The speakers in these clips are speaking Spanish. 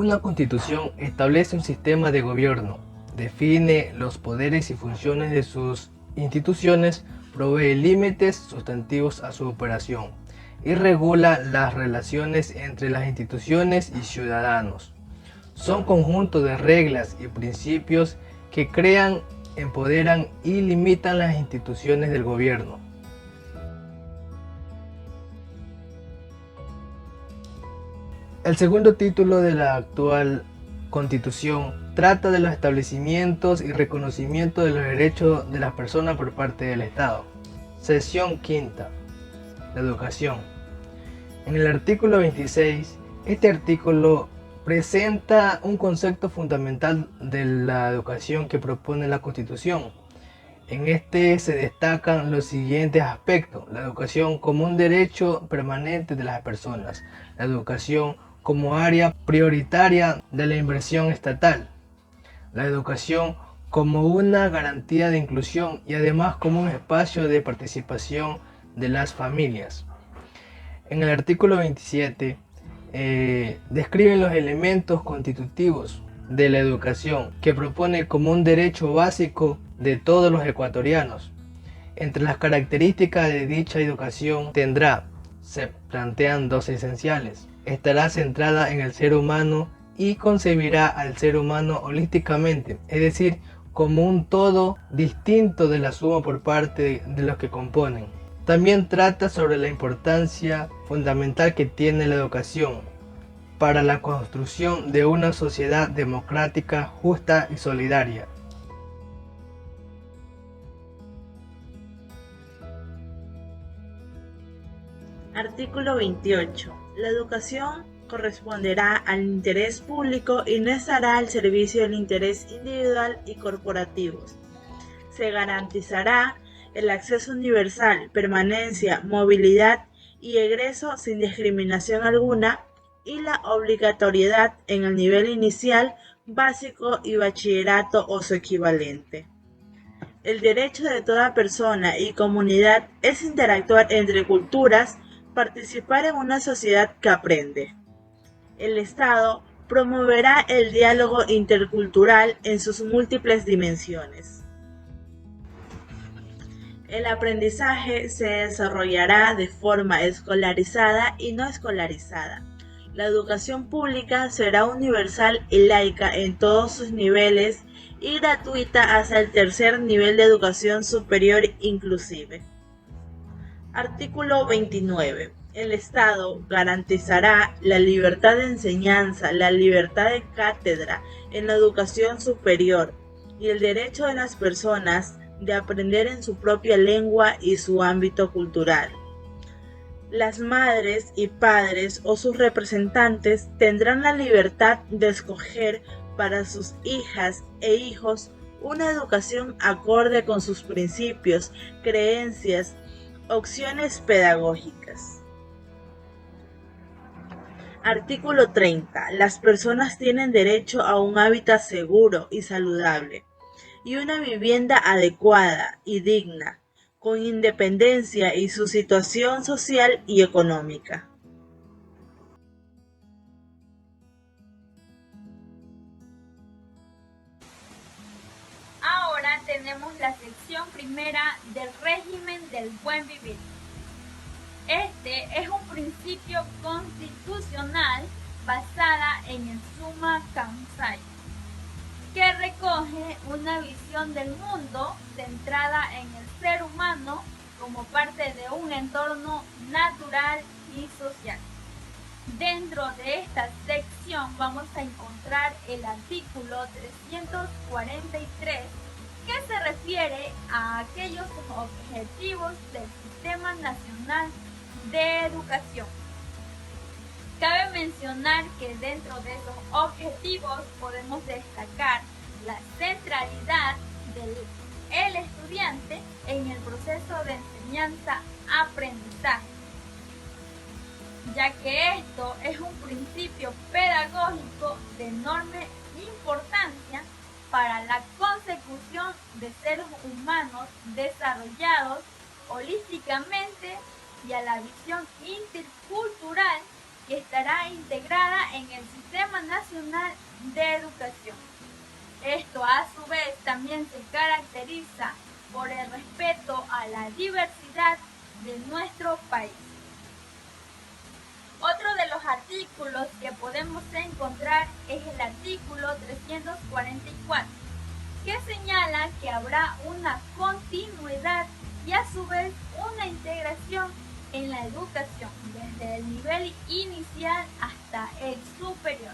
Una constitución establece un sistema de gobierno, define los poderes y funciones de sus instituciones, provee límites sustantivos a su operación y regula las relaciones entre las instituciones y ciudadanos. Son conjuntos de reglas y principios que crean, empoderan y limitan las instituciones del gobierno. El segundo título de la actual Constitución trata de los establecimientos y reconocimiento de los derechos de las personas por parte del Estado. Sección quinta. La educación. En el artículo 26, este artículo presenta un concepto fundamental de la educación que propone la Constitución. En este se destacan los siguientes aspectos: la educación como un derecho permanente de las personas, la educación como área prioritaria de la inversión estatal, la educación como una garantía de inclusión y además como un espacio de participación de las familias. En el artículo 27 describen los elementos constitutivos de la educación que propone como un derecho básico de todos los ecuatorianos. Entre las características de dicha educación se plantean dos esenciales: estará centrada en el ser humano y concebirá al ser humano holísticamente, es decir, como un todo distinto de la suma por parte de los que componen. También trata sobre la importancia fundamental que tiene la educación para la construcción de una sociedad democrática, justa y solidaria. Artículo 28. La educación corresponderá al interés público y no estará al servicio del interés individual y corporativo. Se garantizará el acceso universal, permanencia, movilidad y egreso sin discriminación alguna y la obligatoriedad en el nivel inicial, básico y bachillerato o su equivalente. El derecho de toda persona y comunidad es interactuar entre culturas, participar en una sociedad que aprende. El Estado promoverá el diálogo intercultural en sus múltiples dimensiones. El aprendizaje se desarrollará de forma escolarizada y no escolarizada. La educación pública será universal y laica en todos sus niveles y gratuita hasta el tercer nivel de educación superior inclusive. Artículo 29. El Estado garantizará la libertad de enseñanza, la libertad de cátedra en la educación superior y el derecho de las personas de aprender en su propia lengua y su ámbito cultural. Las madres y padres o sus representantes tendrán la libertad de escoger para sus hijas e hijos una educación acorde con sus principios, creencias, opciones pedagógicas. Artículo 30. Las personas tienen derecho a un hábitat seguro y saludable y una vivienda adecuada y digna, con independencia y su situación social y económica. Ahora tenemos la sección primera del régimen del buen vivir. Este es un principio constitucional basada en el Summa Causale, que recoge una visión del mundo centrada en el ser humano como parte de un entorno natural y social. Dentro de esta sección vamos a encontrar el artículo 343, que se refiere a aquellos objetivos del Sistema Nacional de Educación. Cabe mencionar que dentro de esos objetivos podemos destacar la centralidad del estudiante en el proceso de enseñanza-aprendizaje, ya que esto es un principio pedagógico de enorme importancia para la consecución de seres humanos desarrollados holísticamente y a la visión intercultural que estará integrada en el Sistema Nacional de Educación. Esto a su vez también se caracteriza por el respeto a la diversidad de nuestro país. Otro de los artículos que podemos encontrar es el artículo 344, que señala que habrá una continuidad y a su vez una integración en la educación desde el nivel inicial hasta el superior.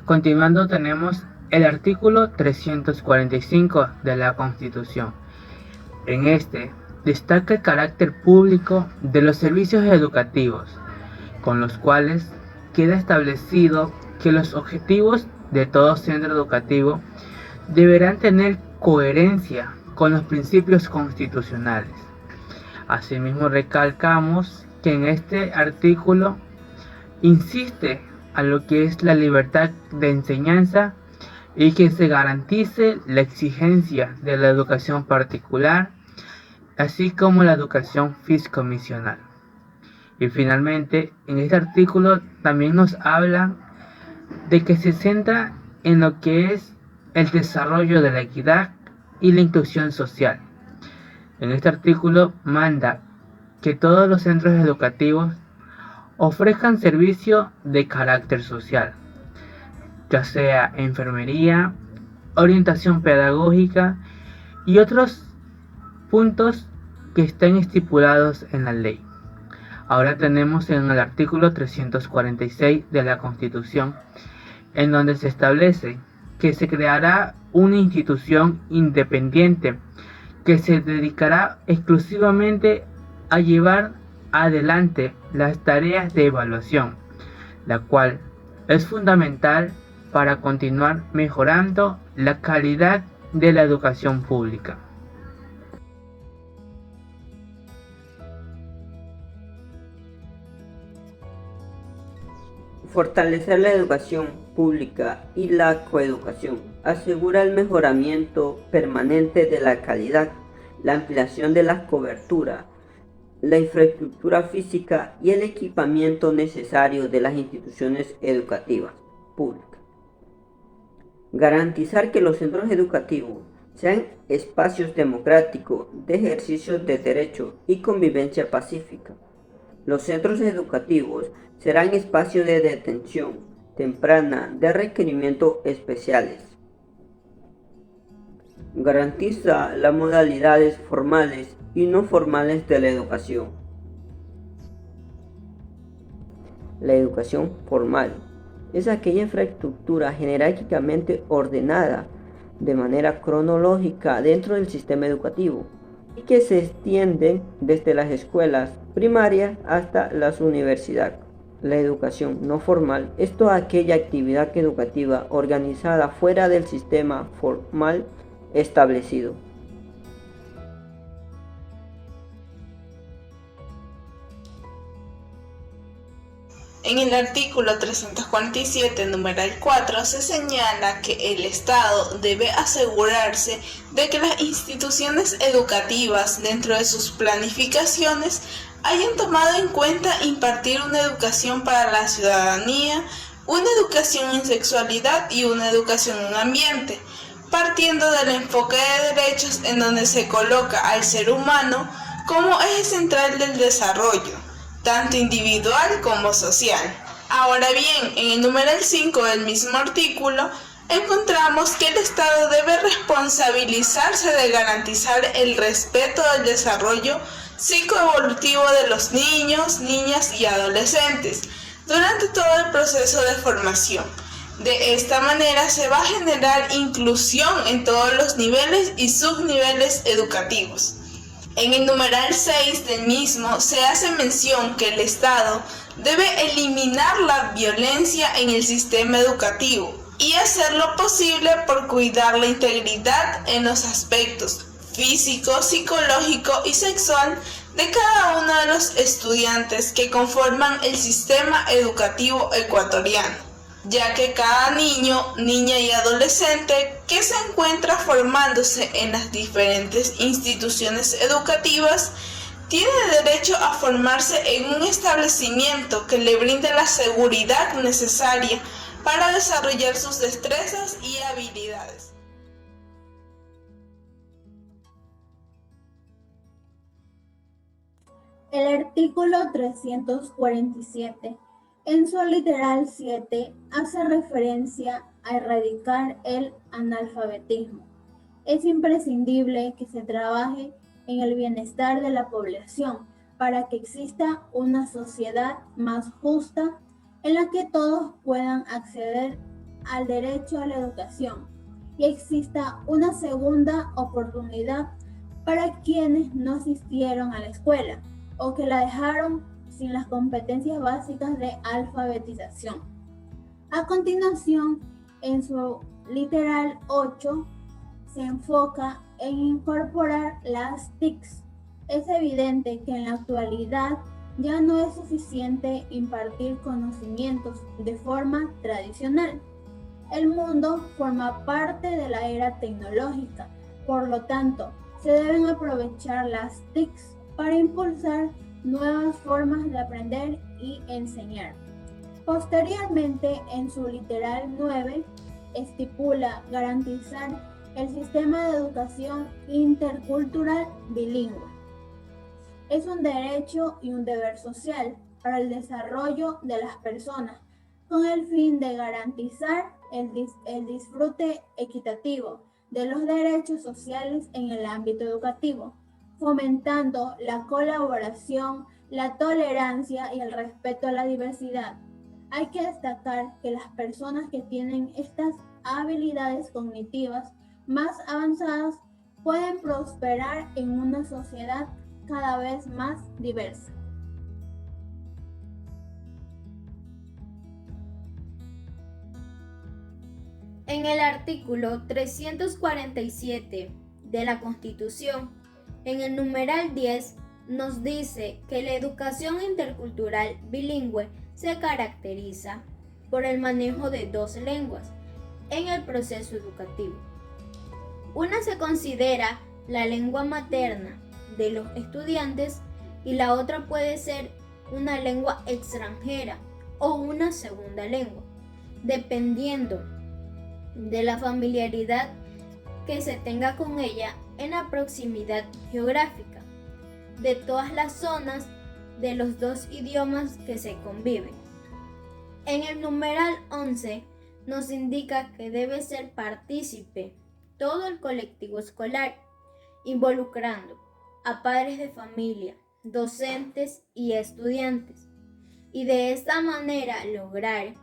Continuando tenemos el artículo 345 de la Constitución. En este destaca el carácter público de los servicios educativos, con los cuales queda establecido que los objetivos de todo centro educativo deberán tener coherencia con los principios constitucionales. Asimismo, recalcamos que en este artículo insiste a lo que es la libertad de enseñanza y que se garantice la exigencia de la educación particular, así como la educación físico-misional. Y finalmente, en este artículo también nos habla de que se centra en lo que es el desarrollo de la equidad y la inclusión social. En este artículo manda que todos los centros educativos ofrezcan servicio de carácter social, ya sea enfermería, orientación pedagógica y otros puntos que estén estipulados en la ley. Ahora tenemos en el artículo 346 de la Constitución, en donde se establece que se creará una institución independiente que se dedicará exclusivamente a llevar adelante las tareas de evaluación, la cual es fundamental para continuar mejorando la calidad de la educación pública. Fortalecer la educación pública y la coeducación asegura el mejoramiento permanente de la calidad, la ampliación de la cobertura, la infraestructura física y el equipamiento necesario de las instituciones educativas públicas. Garantizar que los centros educativos sean espacios democráticos de ejercicio de derecho y convivencia pacífica. Los centros educativos serán espacios de detención temprana de requerimientos especiales. Garantiza las modalidades formales y no formales de la educación. La educación formal es aquella infraestructura jerárquicamente ordenada de manera cronológica dentro del sistema educativo y que se extiende desde las escuelas primarias hasta las universidades. La educación no formal es toda aquella actividad educativa organizada fuera del sistema formal establecido. En el artículo 347, numeral 4, se señala que el Estado debe asegurarse de que las instituciones educativas, dentro de sus planificaciones, hayan tomado en cuenta impartir una educación para la ciudadanía, una educación en sexualidad y una educación en ambiente, partiendo del enfoque de derechos en donde se coloca al ser humano como eje central del desarrollo, tanto individual como social. Ahora bien, en el numeral 5 del mismo artículo, encontramos que el Estado debe responsabilizarse de garantizar el respeto del desarrollo psicoevolutivo de los niños, niñas y adolescentes durante todo el proceso de formación. De esta manera se va a generar inclusión en todos los niveles y subniveles educativos. En el numeral 6 del mismo se hace mención que el Estado debe eliminar la violencia en el sistema educativo y hacer lo posible por cuidar la integridad en los aspectos físico, psicológico y sexual de cada uno de los estudiantes que conforman el sistema educativo ecuatoriano. ya que cada niño, niña y adolescente que se encuentra formándose en las diferentes instituciones educativas tiene derecho a formarse en un establecimiento que le brinde la seguridad necesaria para desarrollar sus destrezas y habilidades. El artículo 347, en su literal 7, hace referencia a erradicar el analfabetismo. Es imprescindible que se trabaje en el bienestar de la población para que exista una sociedad más justa en la que todos puedan acceder al derecho a la educación y exista una segunda oportunidad para quienes no asistieron a la escuela o que la dejaron sin las competencias básicas de alfabetización. A continuación, en su literal 8, se enfoca en incorporar las TICs. Es evidente que en la actualidad ya no es suficiente impartir conocimientos de forma tradicional. El mundo forma parte de la era tecnológica, por lo tanto, se deben aprovechar las TICs para impulsar nuevas formas de aprender y enseñar. Posteriormente, en su literal 9, estipula garantizar el sistema de educación intercultural bilingüe. Es un derecho y un deber social para el desarrollo de las personas, con el fin de garantizar el disfrute equitativo de los derechos sociales en el ámbito educativo, fomentando la colaboración, la tolerancia y el respeto a la diversidad. Hay que destacar que las personas que tienen estas habilidades cognitivas más avanzadas pueden prosperar en una sociedad cada vez más diversa. En el artículo 347 de la Constitución, en el numeral 10, nos dice que la educación intercultural bilingüe se caracteriza por el manejo de 2 lenguas en el proceso educativo. Una se considera la lengua materna de los estudiantes y la otra puede ser una lengua extranjera o una segunda lengua, dependiendo de la familiaridad que se tenga con ella en la proximidad geográfica de todas las zonas de los 2 idiomas que se conviven. En el numeral 11 nos indica que debe ser partícipe todo el colectivo escolar, involucrando a padres de familia, docentes y estudiantes, y de esta manera lograr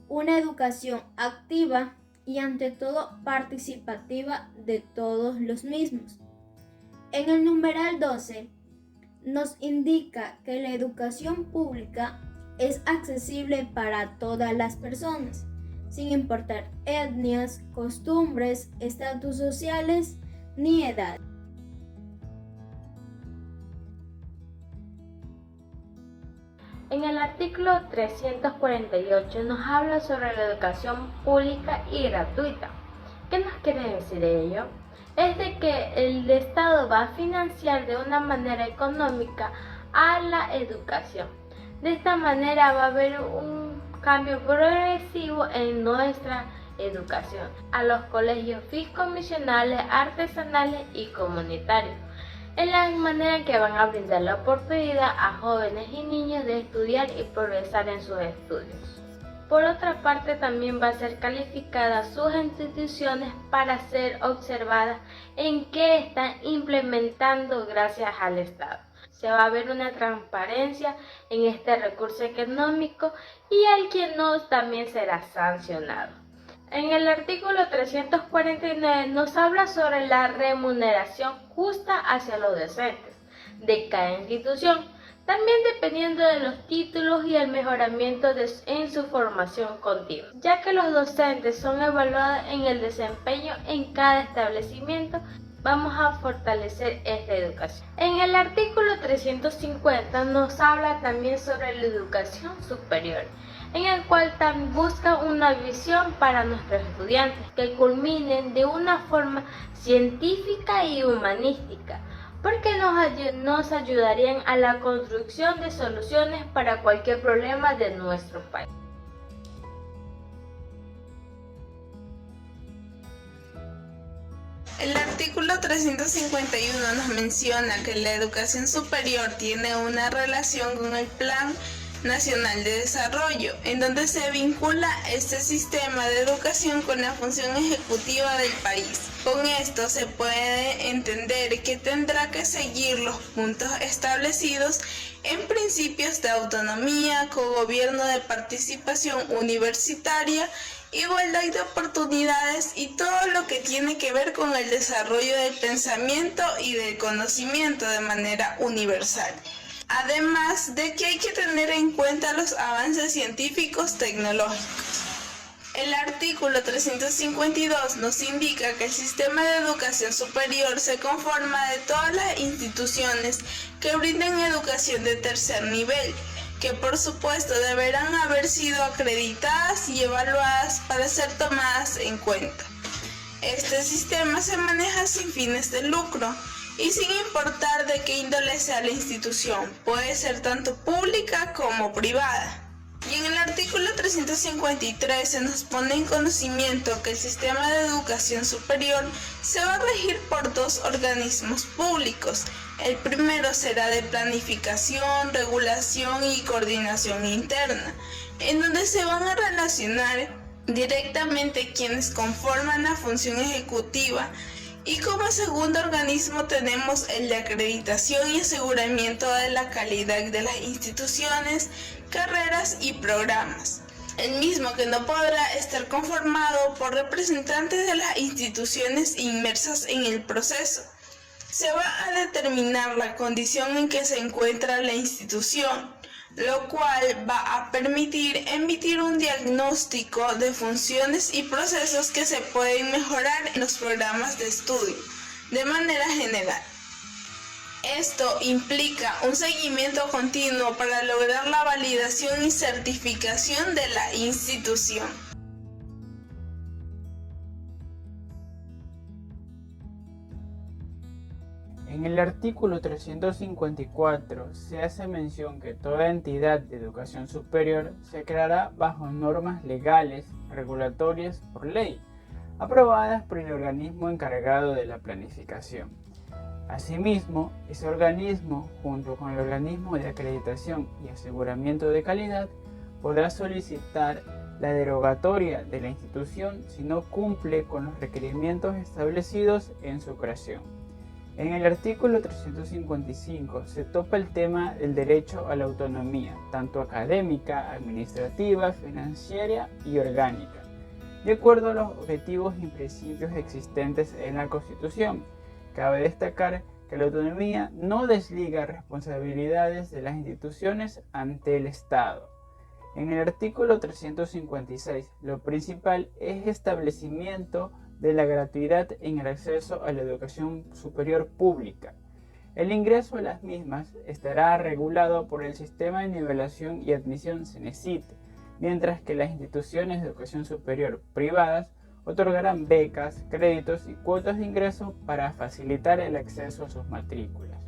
una educación activa y ante todo participativa de todos los mismos. En el numeral 12 nos indica que la educación pública es accesible para todas las personas, sin importar etnias, costumbres, estatus sociales ni edad. En el artículo 348 nos habla sobre la educación pública y gratuita. ¿Qué nos quiere decir ello? Es de que el Estado va a financiar de una manera económica a la educación. De esta manera va a haber un cambio progresivo en nuestra educación, a los colegios fiscomisionales, artesanales y comunitarios, en la manera que van a brindar la oportunidad a jóvenes y niños de estudiar y progresar en sus estudios. Por otra parte, también va a ser calificada sus instituciones para ser observadas en qué están implementando gracias al Estado. Se va a ver una transparencia en este recurso económico y al que no también será sancionado. En el artículo 349 nos habla sobre la remuneración justa hacia los docentes de cada institución, también dependiendo de los títulos y el mejoramiento en su formación continua, ya que los docentes son evaluados en el desempeño en cada establecimiento. Vamos a fortalecer esta educación. En el artículo 350 nos habla también sobre la educación superior. en el cual también busca una visión para nuestros estudiantes que culminen de una forma científica y humanística, porque nos ayudarían a la construcción de soluciones para cualquier problema de nuestro país. El artículo 351 nos menciona que la educación superior tiene una relación con el Plan Nacional de Desarrollo, en donde se vincula este sistema de educación con la función ejecutiva del país. Con esto se puede entender que tendrá que seguir los puntos establecidos en principios de autonomía, cogobierno de participación universitaria, igualdad de oportunidades y todo lo que tiene que ver con el desarrollo del pensamiento y del conocimiento de manera universal. Además de que hay que tener en cuenta los avances científicos tecnológicos. El artículo 352 nos indica que el sistema de educación superior se conforma de todas las instituciones que brinden educación de tercer nivel, que por supuesto deberán haber sido acreditadas y evaluadas para ser tomadas en cuenta. Este sistema se maneja sin fines de lucro y sin importar de qué índole sea la institución, puede ser tanto pública como privada. Y en el artículo 353 se nos pone en conocimiento que el sistema de educación superior se va a regir por dos organismos públicos. El primero será de planificación, regulación y coordinación interna, en donde se van a relacionar directamente quienes conforman la función ejecutiva. Y como segundo organismo tenemos el de acreditación y aseguramiento de la calidad de las instituciones, carreras y programas. El mismo que no podrá estar conformado por representantes de las instituciones inmersas en el proceso. Se va a determinar la condición en que se encuentra la institución, lo cual va a permitir emitir un diagnóstico de funciones y procesos que se pueden mejorar en los programas de estudio, de manera general. Esto implica un seguimiento continuo para lograr la validación y certificación de la institución. En el artículo 354 se hace mención que toda entidad de educación superior se creará bajo normas legales, regulatorias por ley, aprobadas por el organismo encargado de la planificación. Asimismo, ese organismo, junto con el organismo de acreditación y aseguramiento de calidad, podrá solicitar la derogatoria de la institución si no cumple con los requerimientos establecidos en su creación. En el artículo 355 se topa el tema del derecho a la autonomía, tanto académica, administrativa, financiera y orgánica, de acuerdo a los objetivos y principios existentes en la Constitución. Cabe destacar que la autonomía no desliga responsabilidades de las instituciones ante el Estado. En el artículo 356, lo principal es el establecimiento de la gratuidad en el acceso a la educación superior pública. El ingreso a las mismas estará regulado por el sistema de nivelación y admisión CENESID, mientras que las instituciones de educación superior privadas otorgarán becas, créditos y cuotas de ingreso para facilitar el acceso a sus matrículas.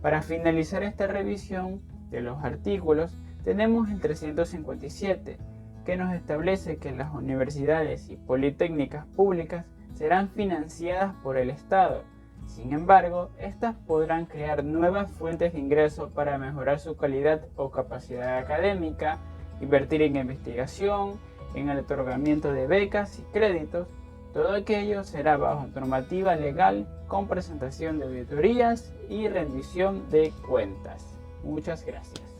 Para finalizar esta revisión de los artículos, tenemos el 357, que nos establece que las universidades y politécnicas públicas serán financiadas por el Estado. Sin embargo, estas podrán crear nuevas fuentes de ingreso para mejorar su calidad o capacidad académica, invertir en investigación, en el otorgamiento de becas y créditos. Todo aquello será bajo normativa legal con presentación de auditorías y rendición de cuentas. Muchas gracias.